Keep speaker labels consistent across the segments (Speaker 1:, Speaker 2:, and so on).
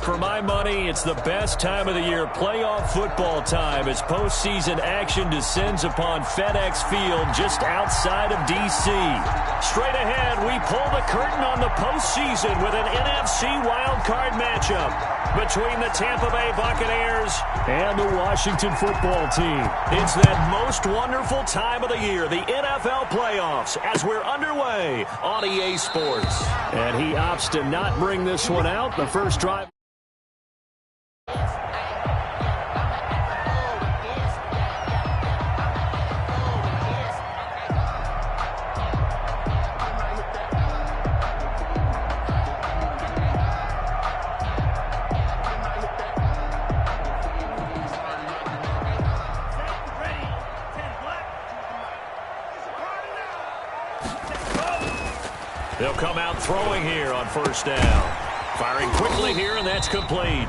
Speaker 1: For my money, it's the best time of the year, playoff football time, as postseason action descends upon FedEx Field just outside of D.C. Straight ahead, we pull the curtain on the postseason with an NFC wildcard matchup between the Tampa Bay Buccaneers and the Washington football team. It's that most wonderful time of the year, the NFL playoffs, as we're underway on EA Sports. And he opts to not bring this one out. The first drive. They'll come out throwing here on first down. Firing quickly here, and that's complete.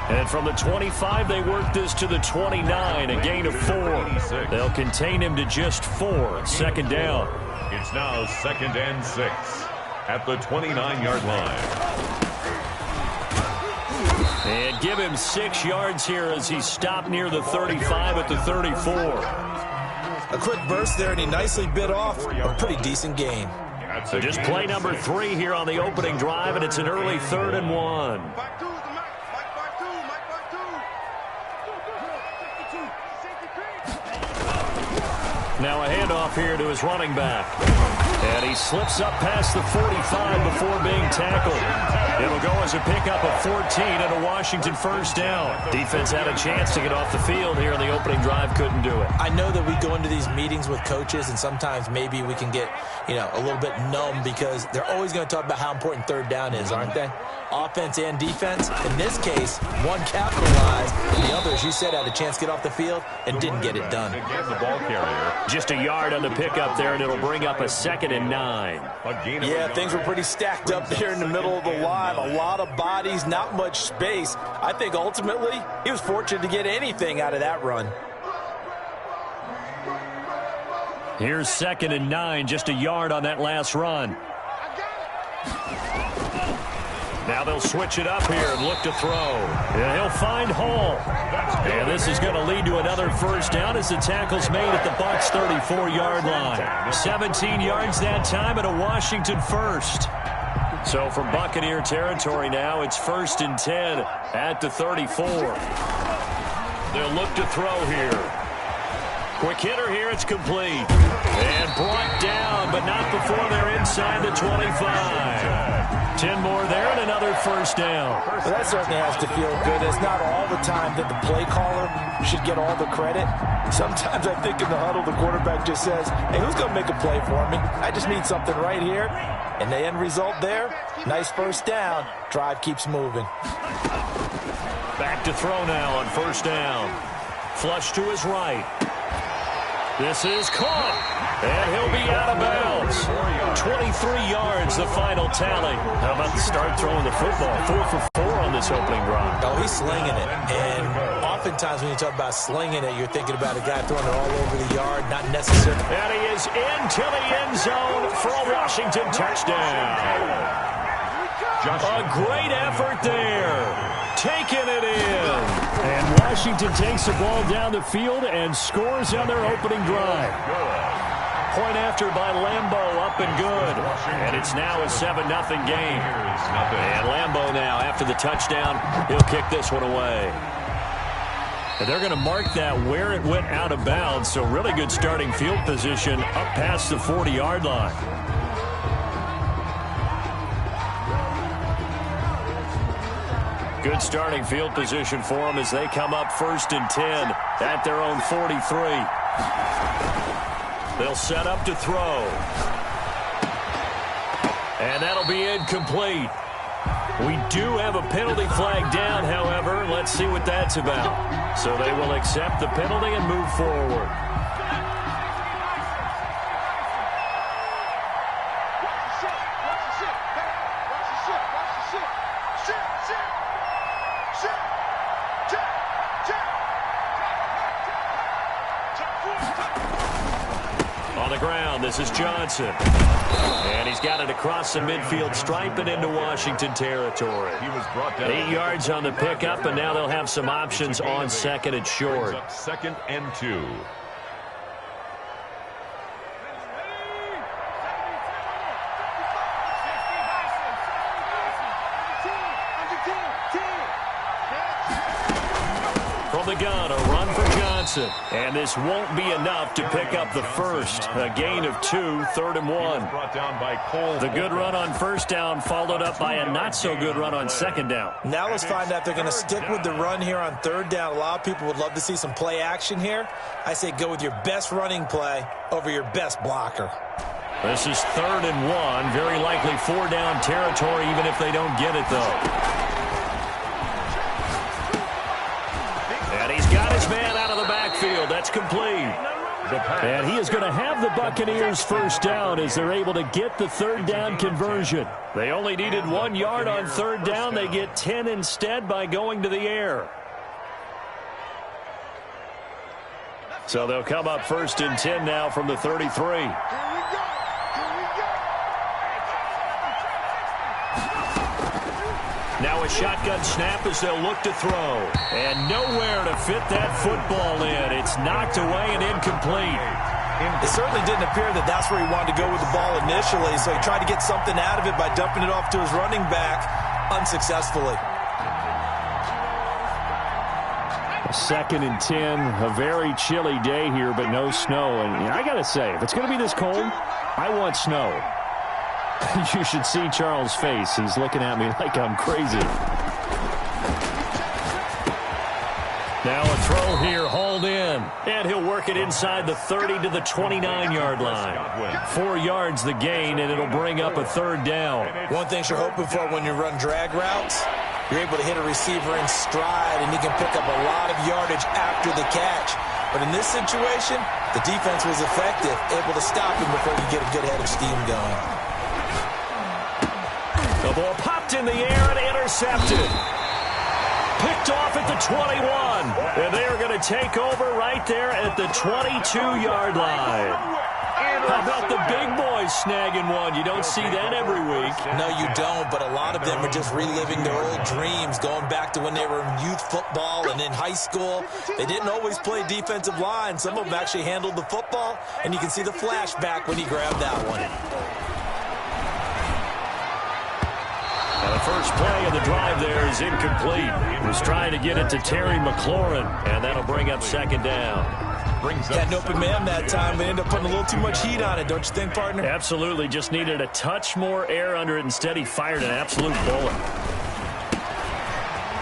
Speaker 1: And from the 25, they work this to the 29, a gain of 4. They'll contain him to just 4. Second down.
Speaker 2: It's now 2nd and 6 at the 29-yard line.
Speaker 1: And give him 6 yards here as he stopped near the 35 at the 34.
Speaker 3: A quick burst there, and he nicely bit off a pretty decent gain.
Speaker 1: So just play number 3 here on the opening drive, and it's an early 3rd and 1. Now a handoff here to his running back. And he slips up past the 45 before being tackled. It'll go as a pickup of 14 and a Washington first down. Defense had a chance to get off the field here in the opening drive, couldn't do it.
Speaker 3: I know that we go into these meetings with coaches, and sometimes maybe we can get, a little bit numb because they're always going to talk about how important third down is, aren't they? Offense and defense. In this case, one capitalized, and the other, as you said, had a chance to get off the field and didn't get it done.
Speaker 2: Again, the ball carrier.
Speaker 1: Just a yard on the pickup there, and it'll bring up a 2nd and 9.
Speaker 3: Yeah, things were pretty stacked up there in the middle of the line. A lot of bodies, not much space. I think ultimately he was fortunate to get anything out of that run.
Speaker 1: Here's 2nd and 9, just a yard on that last run. Now they'll switch it up here and look to throw. And he'll find Hall. And this is going to lead to another first down as the tackle's made at the Bucs 34-yard line. 17 yards that time and a Washington first. So from Buccaneer territory now, it's 1st and 10 at the 34. They'll look to throw here. Quick hitter here, it's complete. And brought down, but not before they're inside the 25. 10 more there and another first down.
Speaker 3: Well, that certainly has to feel good. It's not all the time that the play caller should get all the credit. Sometimes I think in the huddle, the quarterback just says, hey, who's going to make a play for me? I just need something right here. And the end result there, nice first down. Drive keeps moving.
Speaker 1: Back to throw now on first down. Flush to his right. This is caught, and he'll be out of bounds. 23 yards, the final tally. How about the start throwing the football? 4 for 4 on this opening drive.
Speaker 3: Oh, he's slinging it. And oftentimes when you talk about slinging it, you're thinking about a guy throwing it all over the yard, not necessarily.
Speaker 1: And he is into the end zone for a Washington touchdown. A great effort there. Taking it in. And Washington takes the ball down the field and scores on their opening drive. Point after by Lambeau, up and good. And it's now a 7-0 game. And Lambeau now, after the touchdown, he'll kick this one away. And they're going to mark that where it went out of bounds. So really good starting field position up past the 40-yard line. Good starting field position for them as they come up 1st and 10 at their own 43. They'll set up to throw. And that'll be incomplete. We do have a penalty flag down, however. Let's see what that's about. So they will accept the penalty and move forward. And this is Johnson. And he's got it across the midfield stripe and into Washington territory.
Speaker 2: He was brought down
Speaker 1: 8 yards on the pickup, and now they'll have some options on second and short.
Speaker 2: Second and 2.
Speaker 1: From the gun, a run for Johnson. And this won't be enough to pick up the first. A gain of 2, 3rd and 1.
Speaker 2: Brought down by Cole.
Speaker 1: The good run on first down followed up by a not-so-good run on second down.
Speaker 3: Now let's find out if they're going to stick with the run here on 3rd down. A lot of people would love to see some play action here. I say go with your best running play over your best blocker.
Speaker 1: This is 3rd and 1. Very likely 4-down territory, even if they don't get it, though. And he's got his man out of the backfield. That's complete. And he is going to have the Buccaneers first down as they're able to get the 3rd down conversion. They only needed 1 yard on 3rd down. They get 10 instead by going to the air. So they'll come up 1st and 10 now from the 33. Now a shotgun snap as they'll look to throw. And nowhere to fit that football in. It's knocked away and incomplete.
Speaker 3: It certainly didn't appear that that's where he wanted to go with the ball initially, so he tried to get something out of it by dumping it off to his running back unsuccessfully.
Speaker 1: 2nd and 10, a very chilly day here, but no snow. And I got to say, if it's going to be this cold, I want snow. You should see Charles' face. He's looking at me like I'm crazy. Now a throw here, hauled in. And he'll work it inside the 30 to the 29-yard line. 4 yards the gain, and it'll bring up a 3rd down.
Speaker 3: One thing you're hoping for when you run drag routes, you're able to hit a receiver in stride, and he can pick up a lot of yardage after the catch. But in this situation, the defense was effective, able to stop him before you get a good head of steam going.
Speaker 1: The ball popped in the air and intercepted. Picked off at the 21. And they are going to take over right there at the 22-yard line. How about the big boys snagging one? You don't see that every week.
Speaker 3: No, you don't, but a lot of them are just reliving their old dreams, going back to when they were in youth football and in high school. They didn't always play defensive line. Some of them actually handled the football, and you can see the flashback when he grabbed that one.
Speaker 1: The first play of the drive there is incomplete. He was trying to get it to Terry McLaurin, and that'll bring up 2nd down.
Speaker 3: Had an open man that time, but ended up putting a little too much heat on it, don't you think, partner?
Speaker 1: Absolutely. Just needed a touch more air under it. Instead, he fired an absolute bullet.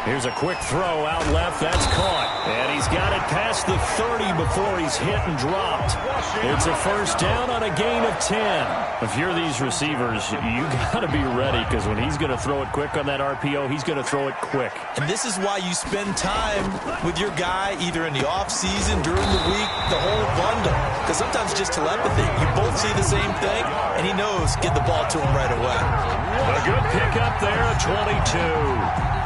Speaker 1: Here's a quick throw out left. That's caught. And he's got it past the 30 before he's hit and dropped. It's a first down on a gain of 10. If you're these receivers, you got to be ready, because when he's going to throw it quick on that RPO, he's going to throw it quick.
Speaker 3: And this is why you spend time with your guy either in the offseason, during the week, the whole bundle. Because sometimes it's just telepathy. You both see the same thing, and he knows get the ball to him right away.
Speaker 1: A good pickup there at 22.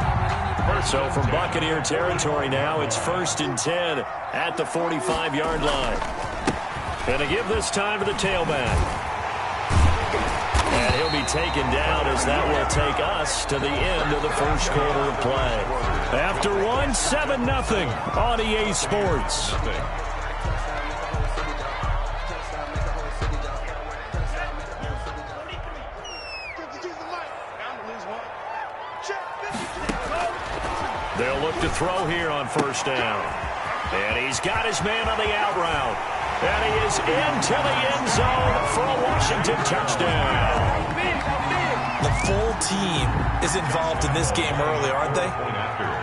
Speaker 1: So from Buccaneer territory now, it's 1st and 10 at the 45-yard line. And to give this time to the tailback. And he'll be taken down as that will take us to the end of the first quarter of play. After one, 7-0 on EA Sports. They'll look to throw here on first down. And he's got his man on the out route. And he is into the end zone for a Washington touchdown.
Speaker 3: The full team is involved in this game early, aren't they?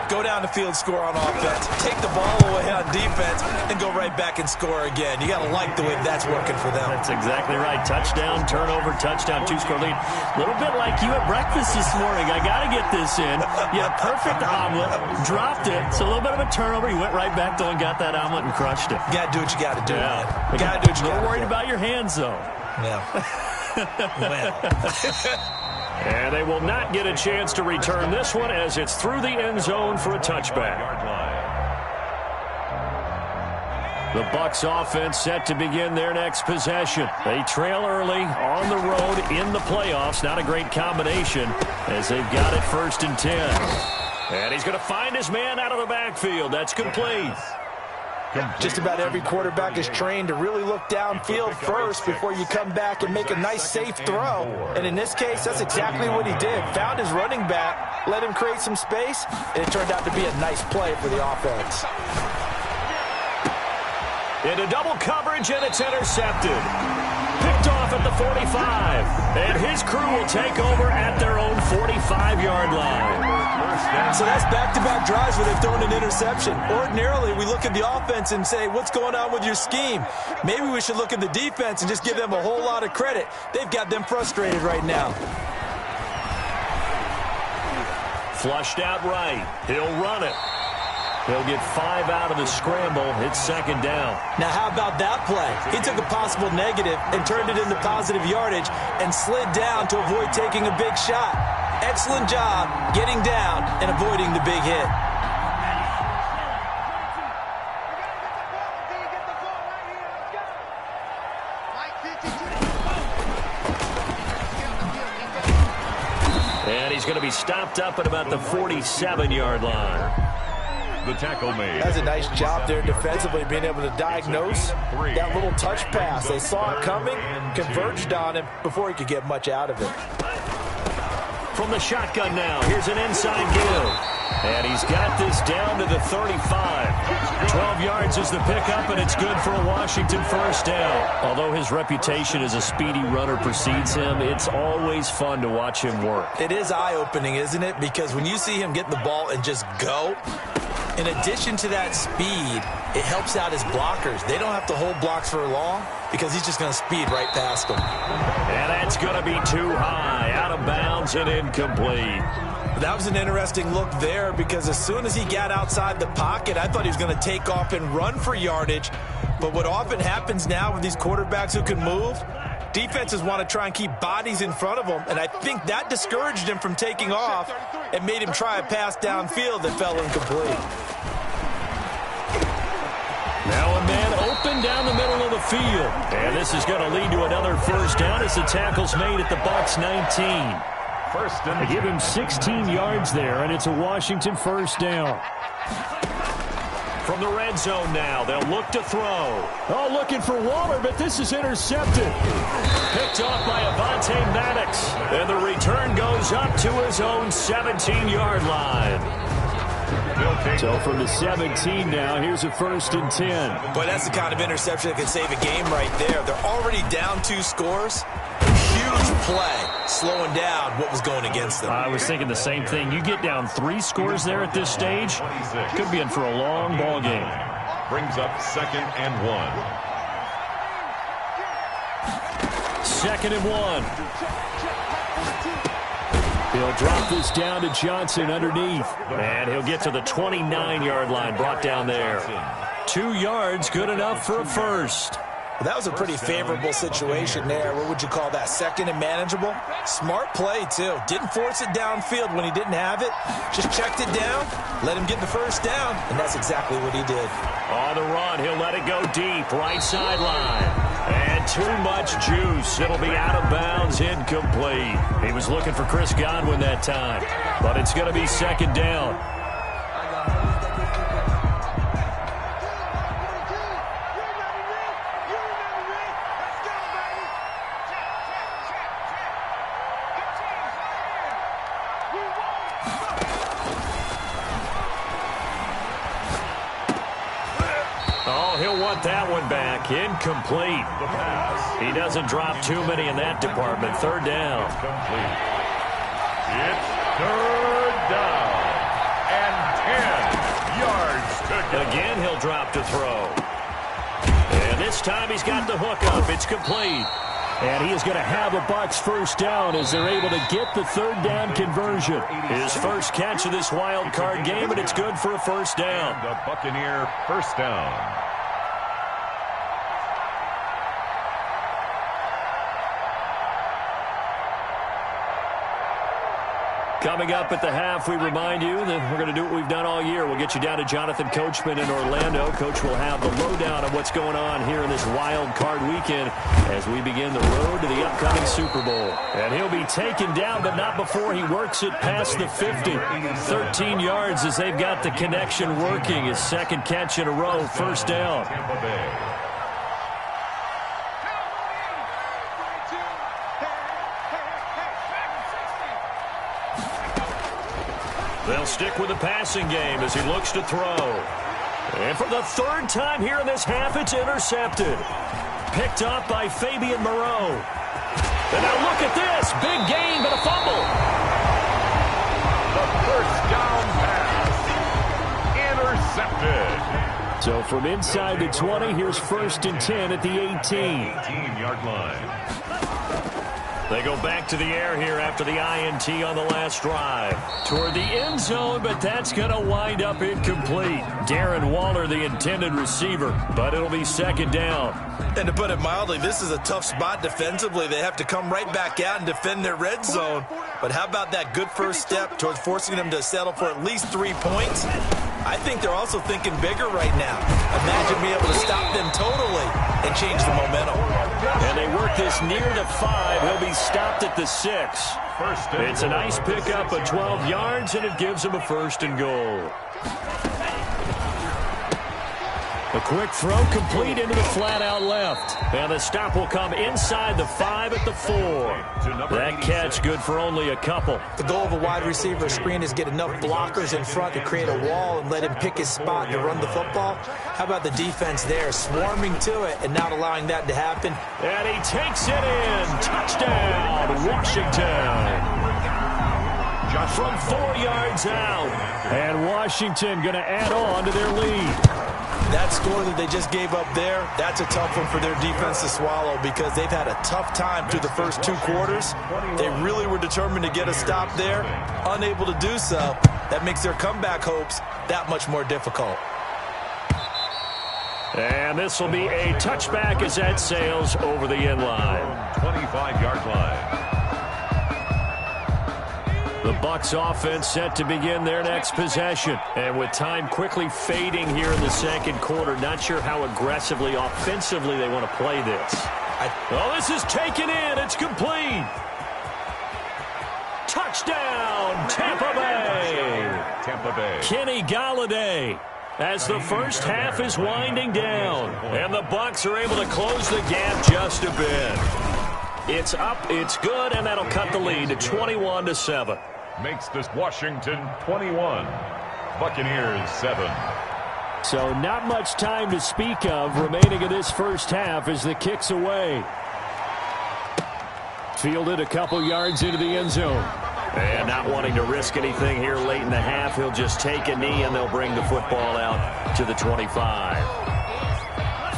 Speaker 3: Go down the field, score on offense, take the ball away on defense, and go right back and score again. You got to like the way that's working for them.
Speaker 1: That's exactly right. Touchdown, turnover, touchdown, 2-score lead. A little bit like you at breakfast this morning. I got to get this in. You had a perfect omelet, dropped it. It's a little bit of a turnover. You went right back, though, and got that omelet and crushed it.
Speaker 3: You got to do what you got to do,
Speaker 1: man.
Speaker 3: You got to do what you got to do.
Speaker 1: You're worried about your hands, though.
Speaker 3: Yeah. Well.
Speaker 1: And they will not get a chance to return this one as it's through the end zone for a touchback. The Bucs offense set to begin their next possession. They trail early on the road in the playoffs. Not a great combination as they've got it 1st and 10. And he's going to find his man out of the backfield. That's complete.
Speaker 3: Just about every quarterback is trained to really look downfield first before you come back and make a nice, safe throw. And in this case, that's exactly what he did. Found his running back, let him create some space, and it turned out to be a nice play for the offense.
Speaker 1: Into double coverage, and it's intercepted. Picked off at the 45. And his crew will take over at their own 45-yard line.
Speaker 3: So that's back-to-back drives where they've thrown an interception. Ordinarily, we look at the offense and say, what's going on with your scheme? Maybe we should look at the defense and just give them a whole lot of credit. They've got them frustrated right now.
Speaker 1: Flushed out right. He'll run it. He'll get 5 out of the scramble. It's 2nd down.
Speaker 3: Now, how about that play? He took a possible negative and turned it into positive yardage and slid down to avoid taking a big shot. Excellent job getting down and avoiding the big hit.
Speaker 1: And he's going to be stopped up at about the 47-yard line.
Speaker 2: The tackle made.
Speaker 3: That's a nice job there defensively, being able to diagnose that little touch pass. They saw it coming, converged on him before he could get much out of it.
Speaker 1: From the shotgun now, here's an inside give. And he's got this down to the 35. 12 yards is the pickup, and it's good for a Washington 1st down. Although his reputation as a speedy runner precedes him, it's always fun to watch him work.
Speaker 3: It is eye-opening, isn't it? Because when you see him get the ball and just go, in addition to that speed, it helps out his blockers. They don't have to hold blocks for long because he's just going to speed right past them.
Speaker 1: And that's going to be too high, out of bounds and incomplete.
Speaker 3: That was an interesting look there because as soon as he got outside the pocket, I thought he was going to take off and run for yardage. But what often happens now with these quarterbacks who can move, defenses want to try and keep bodies in front of them, and I think that discouraged him from taking off and made him try a pass downfield that fell incomplete.
Speaker 1: Now a man open down the middle of the field. And this is going to lead to another 1st down as the tackle's made at the Bucs 19. They give him 16 yards there, and it's a Washington 1st down. From the red zone now, they'll look to throw. Oh, looking for Waller, but this is intercepted. Picked off by Avonte Maddox. And the return goes up to his own 17-yard line. So from the 17 now, here's a 1st and 10.
Speaker 3: Boy, that's the kind of interception that can save a game right there. They're already down 2 scores. Huge play, slowing down what was going against them.
Speaker 1: I was thinking the same thing. You get down 3 scores there at this stage, could be in for a long ball game.
Speaker 2: Brings up 2nd and 1.
Speaker 1: 2nd and 1. He'll drop this down to Johnson underneath. And he'll get to the 29-yard line, brought down there. 2 yards, good enough for a 1st.
Speaker 3: Well, that was a pretty favorable situation there. What would you call that? 2nd and manageable? Smart play, too. Didn't force it downfield when he didn't have it. Just checked it down, let him get the 1st down, and that's exactly what he did.
Speaker 1: On the run, he'll let it go deep, right sideline. And too much juice. It'll be out of bounds, incomplete. He was looking for Chris Godwin that time, but it's going to be 2nd down. That one back, incomplete. He doesn't drop too many in that department. 3rd down.
Speaker 2: It's 3rd down and 10 yards to go.
Speaker 1: Again, he'll drop to throw. And this time he's got the hook up. It's complete. And he is going to have a Bucs 1st down as they're able to get the 3rd down conversion. His first catch of this wild card game, and it's good for a 1st down.
Speaker 2: The Buccaneer 1st down.
Speaker 1: Coming up at the half, we remind you that we're going to do what we've done all year. We'll get you down to Jonathan Coachman in Orlando. Coach will have the lowdown of what's going on here in this wild card weekend as we begin the road to the upcoming Super Bowl. And he'll be taken down, but not before he works it past the 50. 13 yards as they've got the connection working. His second catch in a row, first down. They'll stick with the passing game as he looks to throw. And for the third time here in this half, it's intercepted. Picked up by Fabian Moreau. And now look at this. Big gain, but a fumble.
Speaker 2: The first down pass. Intercepted.
Speaker 1: So from inside the 20, here's 1st and 10 at the 18.
Speaker 2: 18-yard line.
Speaker 1: They go back to the air here after the INT on the last drive. Toward the end zone, but that's going to wind up incomplete. Darren Waller, the intended receiver, but it'll be 2nd down.
Speaker 3: And to put it mildly, this is a tough spot defensively. They have to come right back out and defend their red zone. But how about that good first step towards forcing them to settle for at least 3 points? I think they're also thinking bigger right now. Imagine being able to stop them totally and change the momentum.
Speaker 1: And they work this near to 5. He'll be stopped at the 6. It's a nice pickup of 12 yards, and it gives him a 1st and goal. A quick throw complete into the flat out left. And the stop will come inside the 5 at the 4. That catch good for only a couple.
Speaker 3: The goal of a wide receiver screen is get enough blockers in front to create a wall and let him pick his spot to run the football. How about the defense there, swarming to it and not allowing that to happen?
Speaker 1: And he takes it in. Touchdown, Washington. From 4 yards out. And Washington going to add on to their lead.
Speaker 3: That score that they just gave up there, that's a tough one for their defense to swallow because they've had a tough time through the first 2 quarters. They really were determined to get a stop there, unable to do so. That makes their comeback hopes that much more difficult.
Speaker 1: And this will be a touchback as that sails over the end line.
Speaker 2: 25-yard line.
Speaker 1: The Bucs offense set to begin their next possession. And with time quickly fading here in the second quarter, not sure how aggressively, offensively they want to play this. This is taken in. It's complete. Touchdown, Tampa Bay.
Speaker 2: Tampa Bay.
Speaker 1: Kenny Golladay. As the first half is winding down. And the Bucs are able to close the gap just a bit. It's up, it's good, and that'll cut the lead to 21-7.
Speaker 2: Makes this Washington 21. Buccaneers 7.
Speaker 1: So not much time to speak of remaining in this first half as the kick's away. Fielded a couple yards into the end zone. And not wanting to risk anything here late in the half, he'll just take a knee and they'll bring the football out to the 25.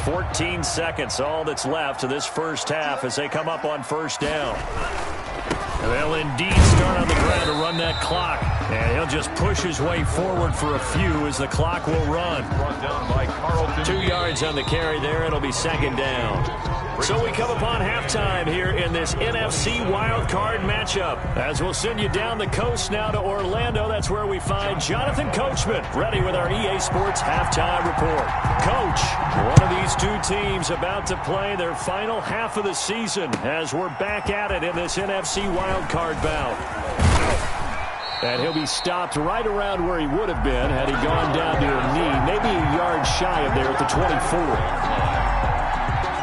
Speaker 1: 14 seconds, all that's left to this first half as they come up on first down. And they'll indeed start on the ground to run that clock. And he'll just push his way forward for a few as the clock will run.
Speaker 2: Brought down by Carlton.
Speaker 1: 2 yards on the carry there. It'll be 2nd down. So we come upon halftime here in this NFC wildcard matchup. As we'll send you down the coast now to Orlando. That's where we find Jonathan Coachman ready with our EA Sports halftime report. Coach, one of these 2 teams about to play their final half of the season as we're back at it in this NFC wildcard bout. And he'll be stopped right around where he would have been had he gone down to a knee, maybe a yard shy of there at the 24.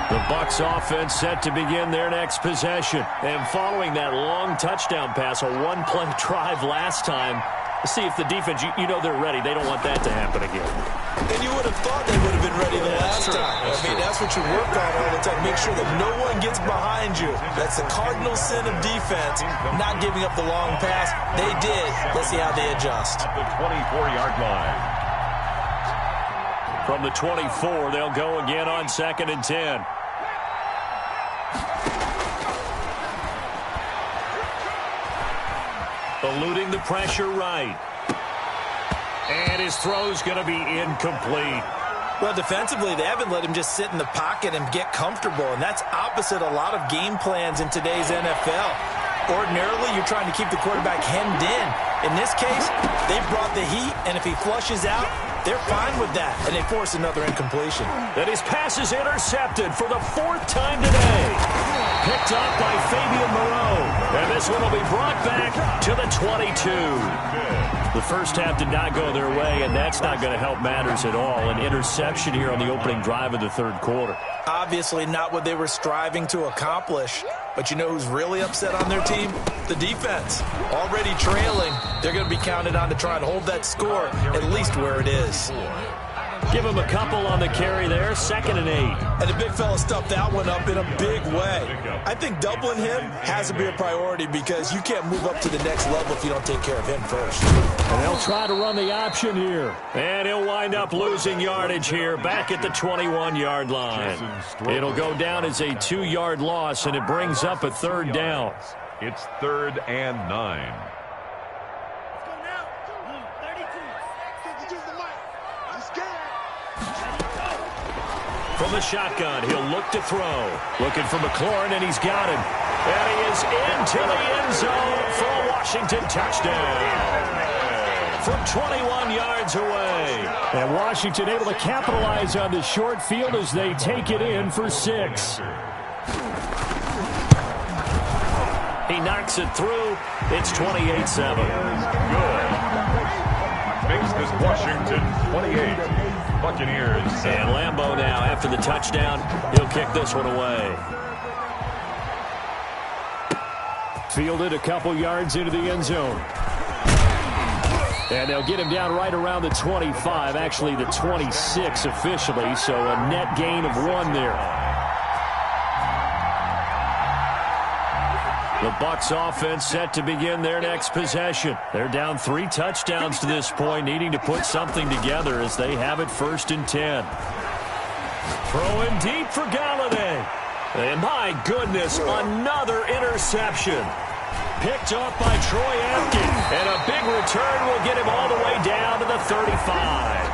Speaker 1: The Bucs offense set to begin their next possession. And following that long touchdown pass, a one-play drive last time, let's see if the defense, you know they're ready. They don't want that to happen again.
Speaker 3: And you would have thought they would have been ready the last time. I mean, that's what you work on all the time. Make sure that no one gets behind you. That's the cardinal sin of defense, not giving up the long pass. They did. Let's see how they adjust.
Speaker 2: At the 24-yard line.
Speaker 1: From the 24, they'll go again on 2nd and 10. Eluding the pressure right. And his throw's going to be incomplete.
Speaker 3: Well, defensively, they haven't let him just sit in the pocket and get comfortable, and that's opposite a lot of game plans in today's NFL. Ordinarily, you're trying to keep the quarterback hemmed in. In this case, they brought the heat, and if he flushes out, they're fine with that, and they force another incompletion.
Speaker 1: And his pass is intercepted for the 4th time today. Picked up by Fabian Moreau. And this one will be brought back to the 22. The first half did not go their way, and that's not going to help matters at all. An interception here on the opening drive of the third quarter.
Speaker 3: Obviously not what they were striving to accomplish. But you know who's really upset on their team? The defense. Already trailing, they're going to be counted on to try and hold that score at least where it is.
Speaker 1: Give him a couple on the carry there, 2nd and 8.
Speaker 3: And the big fella stuffed that one up in a big way. I think doubling him has to be a priority because you can't move up to the next level if you don't take care of him first.
Speaker 1: And they'll try to run the option here. And he'll wind up losing yardage here back at the 21-yard line. It'll go down as a 2-yard loss, and it brings up a 3rd down.
Speaker 2: It's 3rd and 9.
Speaker 1: From the shotgun, he'll look to throw. Looking for McLaurin, and he's got him. And he is into the end zone for a Washington touchdown. From 21 yards away. And Washington able to capitalize on the short field as they take it in for 6. He knocks it through. It's 28-7.
Speaker 2: Good. Makes this Washington 28. Buccaneers.
Speaker 1: And Lambeau now, after the touchdown, he'll kick this one away. Fielded a couple yards into the end zone. And they'll get him down right around the 25, actually the 26 officially, so a net gain of 1 there. The Bucs offense set to begin their next possession. They're down 3 touchdowns to this point, needing to put something together as they have it 1st and 10. Throwing deep for Galladay. And my goodness, another interception. Picked up by Troy Apke. And a big return will get him all the way down to the 35.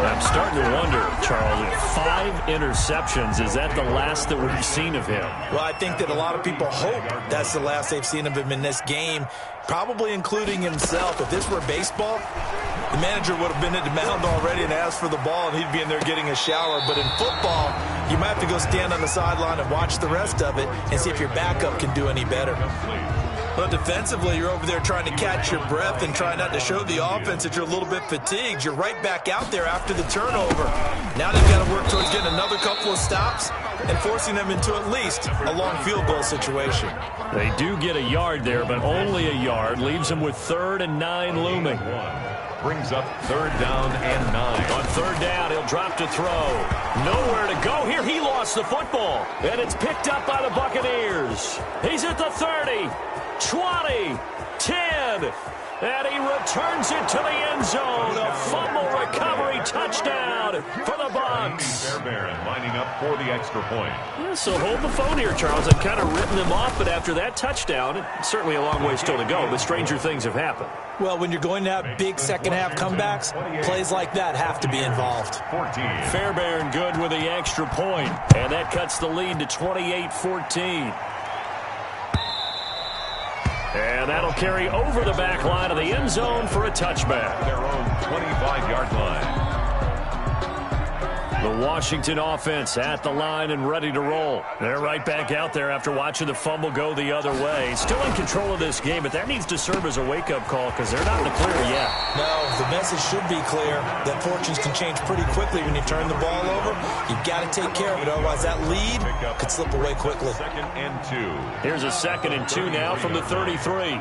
Speaker 1: I'm starting to wonder, Charles, 5 interceptions, is that the last that we've seen of him?
Speaker 3: Well, I think that a lot of people hope that's the last they've seen of him in this game, probably including himself. If this were baseball, the manager would have been at the mound already and asked for the ball, and he'd be in there getting a shower. But in football, you might have to go stand on the sideline and watch the rest of it and see if your backup can do any better. But defensively, you're over there trying to catch your breath and try not to show the offense that you're a little bit fatigued. You're right back out there after the turnover. Now they've got to work towards getting another couple of stops and forcing them into at least a long field goal situation.
Speaker 1: They do get a yard there, but only a yard. Leaves them with 3rd and 9 looming.
Speaker 2: Brings up 3rd down and 9.
Speaker 1: On 3rd down, he'll drop to throw. Nowhere to go here. He lost the football. And it's picked up by the Buccaneers. He's at the 30. 20, 10, and he returns it to the end zone. A fumble recovery touchdown for the Bucs.
Speaker 2: Fairbairn lining up for the extra point.
Speaker 1: Yeah, so hold the phone here, Charles. I've kind of written them off, but after that touchdown, it's certainly a long way still to go, but stranger things have happened.
Speaker 3: Well, when you're going to have big second-half comebacks, plays like that have to be involved.
Speaker 2: 14.
Speaker 1: Fairbairn good with the extra point, and that cuts the lead to 28-14. And that'll carry over the back line of the end zone for a touchback.
Speaker 2: Their own 25-yard line.
Speaker 1: The Washington offense at the line and ready to roll. They're right back out there after watching the fumble go the other way. Still in control of this game, but that needs to serve as a wake-up call because they're not in the clear yet.
Speaker 3: No, the message should be clear that fortunes can change pretty quickly when you turn the ball over. You've got to take care of it, otherwise that lead could slip away quickly.
Speaker 2: 2nd and 2.
Speaker 1: Here's a 2nd and 2 now from the 33.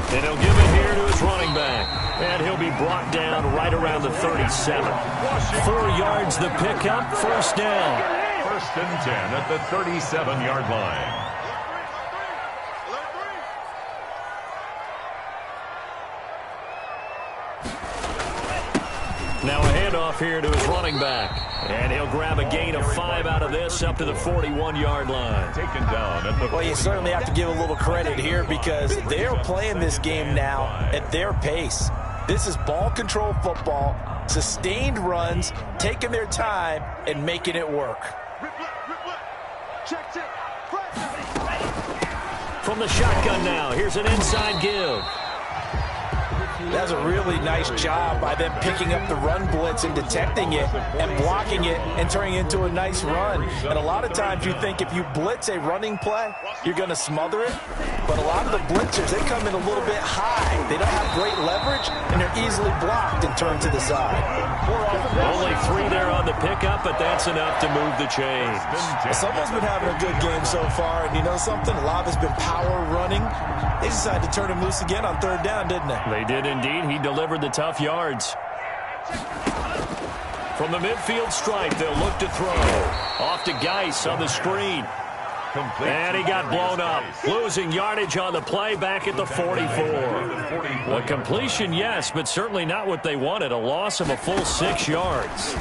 Speaker 1: And he'll give it here to his running back. And he'll be brought down right around the 37. 4 yards the pickup, 1st down.
Speaker 2: 1st and 10 at the 37-yard line.
Speaker 1: Now a handoff here to his running back. And he'll grab a gain of 5 out of this up to the 41-yard line.
Speaker 2: Taken down at the...
Speaker 3: Well, you certainly have to give a little credit here because they're playing this game now at their pace. This is ball control football, sustained runs, taking their time, and making it work.
Speaker 1: From the shotgun now, here's an inside give.
Speaker 3: That's a really nice job by them picking up the run blitz and detecting it and blocking it and turning it into a nice run. And a lot of times you think if you blitz a running play, you're going to smother it. But a lot of the blitzers, they come in a little bit high. They don't have great leverage, and they're easily blocked and turned to the side.
Speaker 1: Only 3 there on the pickup, but that's enough to move the chains.
Speaker 3: Well, someone's been having a good game so far, and you know something? A lot has been power running. They decided to turn him loose again on 3rd down, didn't they?
Speaker 1: They did indeed. He delivered the tough yards. From the midfield stripe, they'll look to throw. Off to Geis on the screen. And he got blown up. Losing yardage on the play back at the 44. A completion, yes, but certainly not what they wanted. A loss of a full 6 yards.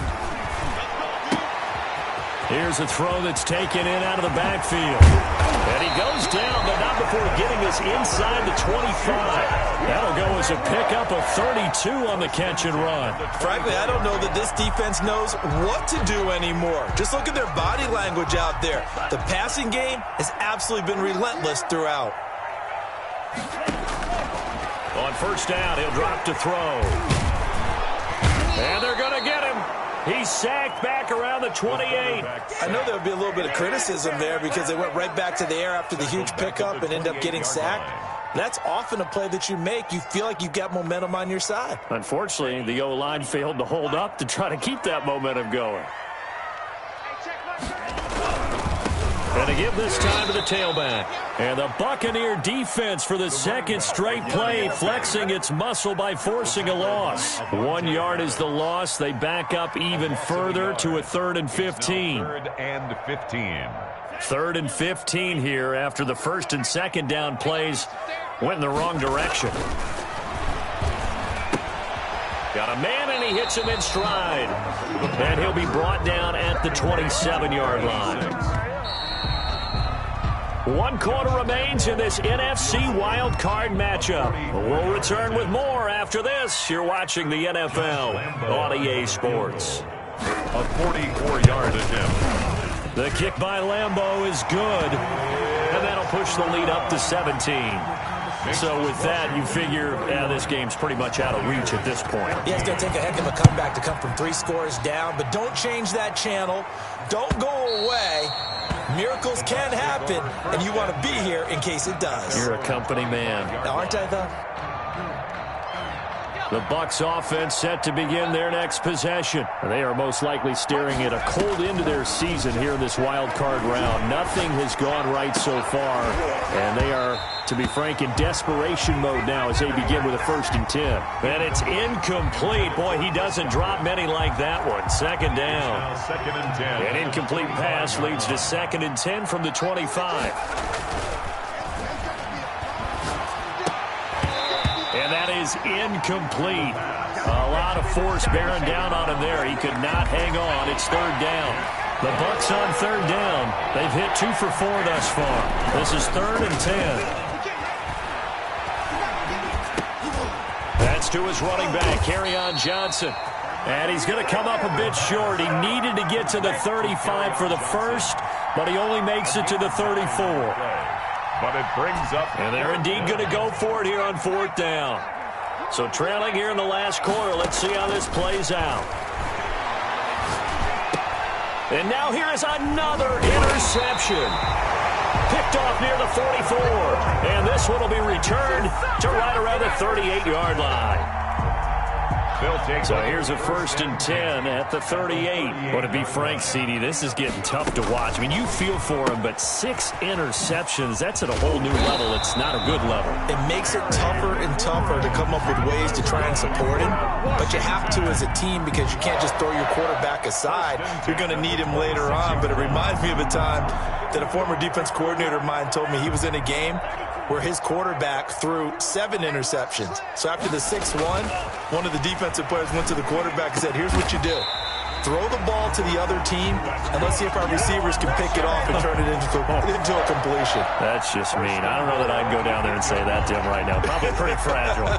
Speaker 1: Here's a throw that's taken in out of the backfield. And he goes down, but not before getting us inside the 25. That'll go as a pickup of 32 on the catch and run.
Speaker 3: Frankly, I don't know that this defense knows what to do anymore. Just look at their body language out there. The passing game has absolutely been relentless throughout.
Speaker 1: On 1st down, he'll drop to throw. And they're going to get him. He's sacked back around the 28.
Speaker 3: I know there would be a little bit of criticism there because they went right back to the air after the huge pickup and ended up getting sacked. That's often a play that you make. You feel like you've got momentum on your side.
Speaker 1: Unfortunately, the O-line failed to hold up to try to keep that momentum going. And to give this time to the tailback. And the Buccaneer defense for the 2nd straight play, flexing its muscle by forcing a loss. 1 yard is the loss. They back up even further to a 3rd and 15.
Speaker 2: 3rd and 15.
Speaker 1: 3rd and 15 here after the 1st and 2nd down plays went in the wrong direction. Got a man, and he hits him in stride. And he'll be brought down at the 27-yard line. 1 quarter remains in this NFC wild card matchup. We'll return with more after this. You're watching the NFL on EA Sports.
Speaker 2: A 44-yard attempt.
Speaker 1: The kick by Lambeau is good, and that'll push the lead up to 17. So with that, you figure, this game's pretty much out of reach at this point.
Speaker 3: Yeah, it's going to take a heck of a comeback to come from 3 scores down, but don't change that channel. Don't go away. Miracles can happen, and you want to be here in case it does.
Speaker 1: You're a company man.
Speaker 3: Aren't I, though?
Speaker 1: The Bucs offense set to begin their next possession. They are most likely staring at a cold end to their season here in this wild card round. Nothing has gone right so far, and they are, to be frank, in desperation mode now as they begin with a 1st and 10. And it's incomplete. Boy, he doesn't drop many like that one. 2nd down.
Speaker 2: Now 2nd and 10.
Speaker 1: An incomplete pass leads to 2nd and 10 from the 25. And that is incomplete. A lot of force bearing down on him there. He could not hang on. It's 3rd down. The Bucs on 3rd down. They've hit 2 for 4 thus far. This is 3rd and 10. That's to his running back, Kerryon Johnson. And he's going to come up a bit short. He needed to get to the 35 for the first, but he only makes it to the 34.
Speaker 2: But it brings up...
Speaker 1: And they're indeed going to go for it here on 4th down. So trailing here in the last quarter. Let's see how this plays out. And now here is another interception. Picked off near the 44. And this one will be returned to right around the 38-yard line. So here's a 1st and 10 at the 38. But to be frank, CD, this is getting tough to watch. I mean, you feel for him, but 6 interceptions, that's at a whole new level. It's not a good level.
Speaker 3: It makes it tougher and tougher to come up with ways to try and support him. But you have to as a team because you can't just throw your quarterback aside. You're going to need him later on. But it reminds me of a time that a former defense coordinator of mine told me he was in a game where his quarterback threw 7 interceptions. So after the 6-1, one of the defensive players went to the quarterback and said, here's what you do. Throw the ball to the other team, and let's see if our receivers can pick it off and turn it into a completion.
Speaker 1: That's just mean. I don't know that I'd go down there and say that to him right now. Probably pretty fragile.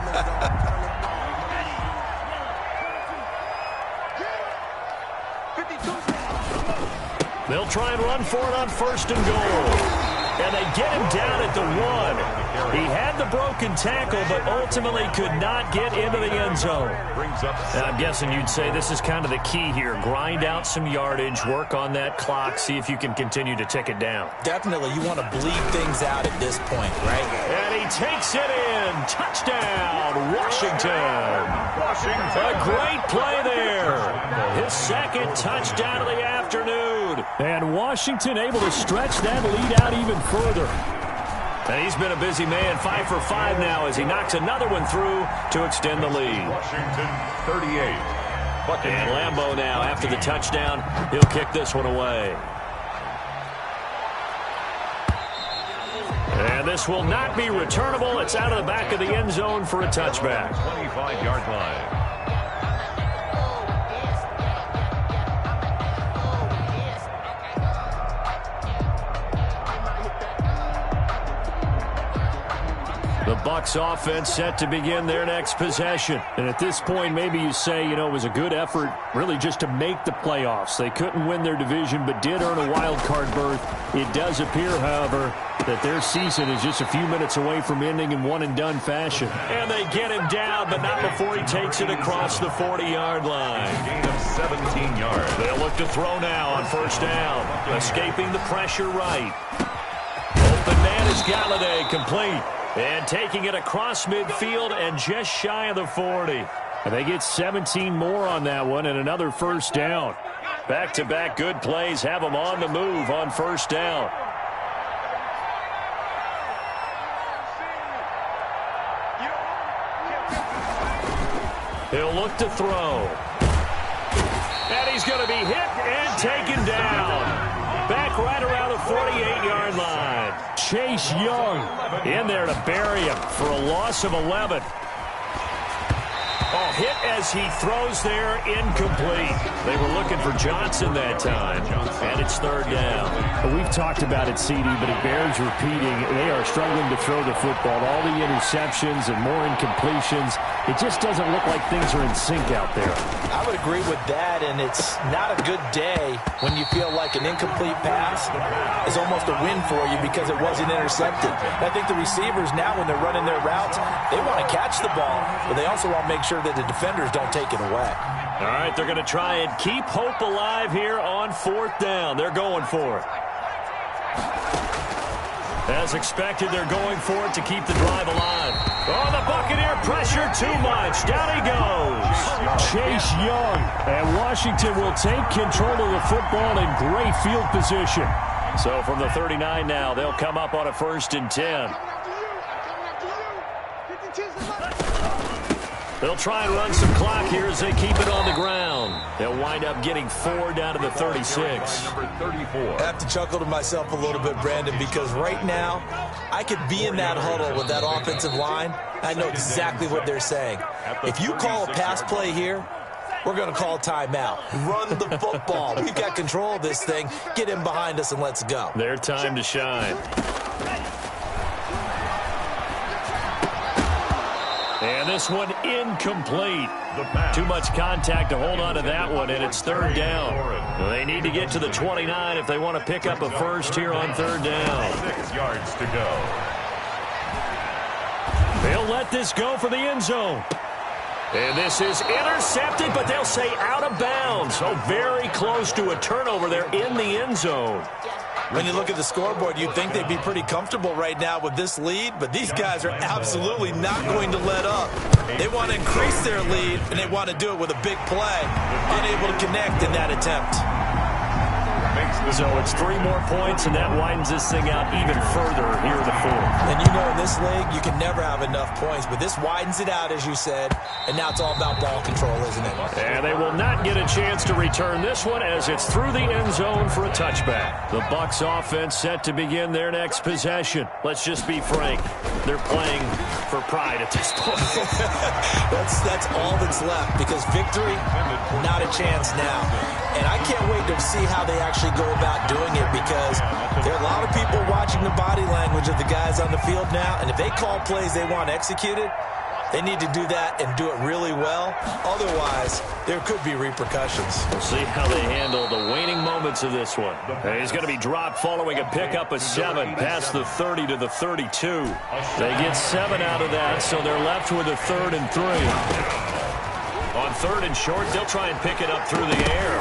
Speaker 1: They'll try and run for it on 1st and goal. And they get him down at the 1. He had the broken tackle, but ultimately could not get into the end zone. And I'm guessing you'd say this is kind of the key here. Grind out some yardage, work on that clock, see if you can continue to tick it down.
Speaker 3: Definitely, you want to bleed things out at this point, right?
Speaker 1: And he takes it in. Touchdown, Washington. A great play there. His 2nd touchdown of the afternoon. And Washington able to stretch that lead out even further. And he's been a busy man, 5 for 5 now as he knocks another one through to extend the lead.
Speaker 2: Washington 38.
Speaker 1: And Lambeau now, after the touchdown, he'll kick this one away. And this will not be returnable. It's out of the back of the end zone for a touchback.
Speaker 2: 25-yard line.
Speaker 1: The Bucs offense set to begin their next possession. And at this point, maybe you say, it was a good effort really just to make the playoffs. They couldn't win their division, but did earn a wild card berth. It does appear, however, that their season is just a few minutes away from ending in one-and-done fashion. And they get him down, but not before he takes it across the 40-yard line.
Speaker 2: Gain of 17 yards.
Speaker 1: They'll look to throw now on 1st down. Escaping the pressure right. Open man is Galladay, complete. And taking it across midfield and just shy of the 40. And they get 17 more on that one and another 1st down. Back-to-back good plays have them on the move on 1st down. He'll look to throw. And he's going to be hit and taken down. Back right around the 48-yard line. Chase Young in there to bury him for a loss of 11. Oh, hit as he throws there, incomplete. They were looking for Johnson that time, and it's 3rd down.
Speaker 4: Well, we've talked about it, CD, but it bears repeating. They are struggling to throw the football. All the interceptions and more incompletions. It just doesn't look like things are in sync out there.
Speaker 3: I would agree with that, and it's not a good day when you feel like an incomplete pass is almost a win for you because it wasn't intercepted. I think the receivers now, when they're running their routes, they want to catch the ball, but they also want to make sure that the defenders don't take it away.
Speaker 1: All right, they're going to try and keep hope alive here on 4th down. They're going for it. As expected, they're going for it to keep the drive alive. Oh, the Buccaneer pressure too much. Down he goes.
Speaker 4: Chase Young. And Washington will take control of the football in great field position.
Speaker 1: So from the 39 now, they'll come up on a 1st and 10. They'll try and run some clock here as they keep it on the ground. They'll wind up getting 4 down to the 36.
Speaker 2: Number 34.
Speaker 3: I have to chuckle to myself a little bit, Brandon, because right now I could be in that huddle with that offensive line. I know exactly what they're saying. If you call a pass play here, we're going to call timeout. Run the football. We've got control of this thing. Get him behind us and let's go.
Speaker 1: Their time to shine. And this one incomplete. Too much contact to hold on to that one, and it's 3rd down. They need to get to the 29 if they want to pick up a 1st here on 3rd down.
Speaker 2: 6 yards to go.
Speaker 1: They'll let this go for the end zone. And this is intercepted, but they'll say out of bounds. So very close to a turnover there in the end zone.
Speaker 3: When you look at the scoreboard, you'd think they'd be pretty comfortable right now with this lead, but these guys are absolutely not going to let up. They want to increase their lead, and they want to do it with a big play. Unable to connect in that attempt.
Speaker 1: So it's 3 more points, and that widens this thing out even further here in the 4th.
Speaker 3: And you know in this league, you can never have enough points, but this widens it out, as you said, and now it's all about ball control, isn't it?
Speaker 1: And they will not get a chance to return this one as it's through the end zone for a touchback. The Bucs offense set to begin their next possession. Let's just be frank. They're playing for pride at this point.
Speaker 3: That's all that's left, because victory, not a chance now. And I can't wait to see how they actually go about doing it, because there are a lot of people watching the body language of the guys on the field now, and if they call plays they want executed, They need to do that and do it really well. Otherwise, there could be repercussions.
Speaker 1: We'll see how they handle the waning moments of this one. He's going to be dropped following a pickup of 7 past the 30 to the 32. They get 7 out of that, so they're left with a 3rd and 3. On 3rd and short, they'll try and pick it up through the air.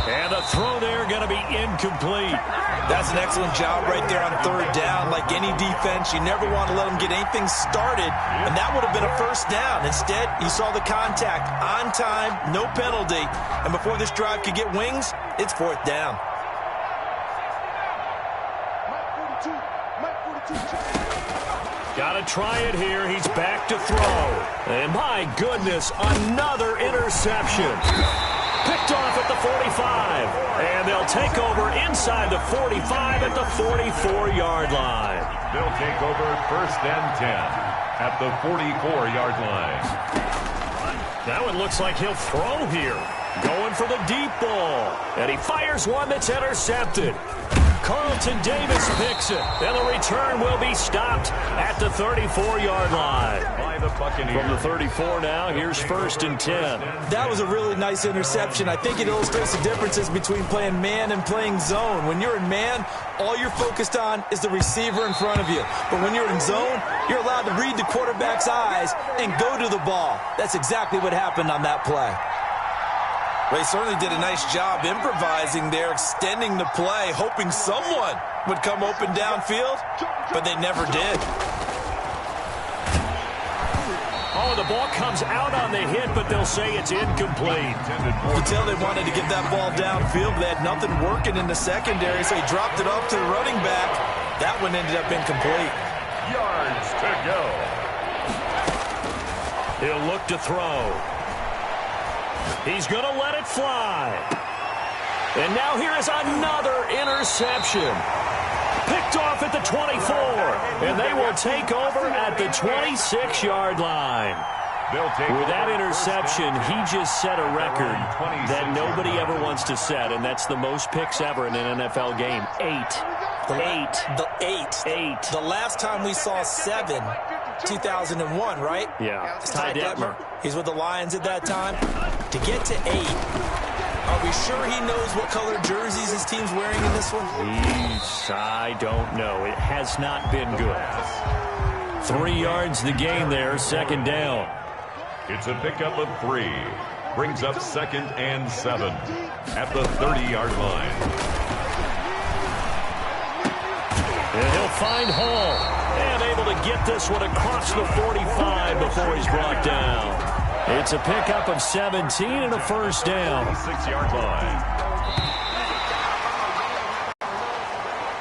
Speaker 1: And the throw there going to be incomplete.
Speaker 3: That's an excellent job right there on 3rd down. Like any defense, you never want to let them get anything started, and that would have been a 1st down. Instead, you saw the contact on time, no penalty, and before this drive could get wings, it's 4th down.
Speaker 1: Got to try it here. He's back to throw. And my goodness, another interception. Picked off at the 45. And they'll take over inside the 45 at the 44-yard line.
Speaker 2: They'll take over 1st and 10 at the 44-yard line.
Speaker 1: That one looks like he'll throw here. Going for the deep ball. And he fires one that's intercepted. Carlton Davis picks it, and the return will be stopped at the 34-yard line.
Speaker 2: By the Buccaneers.
Speaker 1: From the 34 now, here's 1st and 10.
Speaker 3: That was a really nice interception. I think it illustrates the differences between playing man and playing zone. When you're in man, all you're focused on is the receiver in front of you. But when you're in zone, you're allowed to read the quarterback's eyes and go to the ball. That's exactly what happened on that play. They certainly did a nice job improvising there, extending the play, hoping someone would come open downfield, but they never did.
Speaker 1: Oh, the ball comes out on the hit, but they'll say it's incomplete.
Speaker 3: You can tell they wanted to get that ball downfield. They had nothing working in the secondary, so he dropped it off to the running back. That one ended up incomplete.
Speaker 2: Yards to go.
Speaker 1: He'll look to throw. He's going to let it fly. And now here is another interception. Picked off at the 24. And they will take over at the 26-yard line. With that interception, he just set a record that nobody ever wants to set, and that's the most picks ever in an NFL game. 8.
Speaker 3: The last time we saw 7, 2001, right?
Speaker 1: Yeah.
Speaker 3: Ty Detmer. He's with the Lions at that time. To get to 8, are we sure he knows what color jerseys his team's wearing in this one?
Speaker 1: I don't know. It has not been good. 3 yards the gain there, 2nd down.
Speaker 2: It's a pickup of 3. Brings up 2nd and 7 at the 30-yard line.
Speaker 1: And he'll find Hall. And able to get this one across the 45 before he's brought down. It's a pickup of 17 and a 1st down.
Speaker 2: 6-yard line.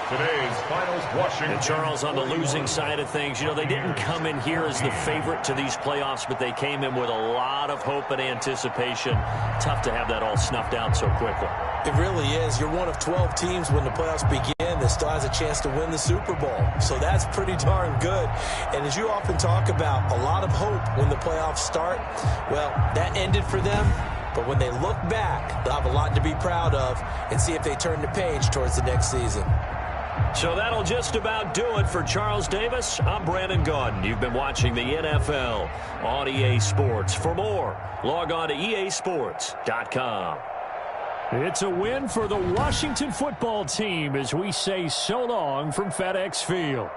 Speaker 2: Today's finals, Washington.
Speaker 1: And Charles, on the losing side of things, you know, they didn't come in here as the favorite to these playoffs, but they came in with a lot of hope and anticipation. Tough to have that all snuffed out so quickly.
Speaker 3: It really is. You're one of 12 teams when the playoffs begin that still has a chance to win the Super Bowl. So that's pretty darn good. And as you often talk about, a lot of hope when the playoffs start. Well, that ended for them. But when they look back, they'll have a lot to be proud of and see if they turn the page towards the next season.
Speaker 1: So that'll just about do it for Charles Davis. I'm Brandon Gaudin. You've been watching the NFL on EA Sports. For more, log on to easports.com. It's a win for the Washington football team as we say so long from FedEx Field.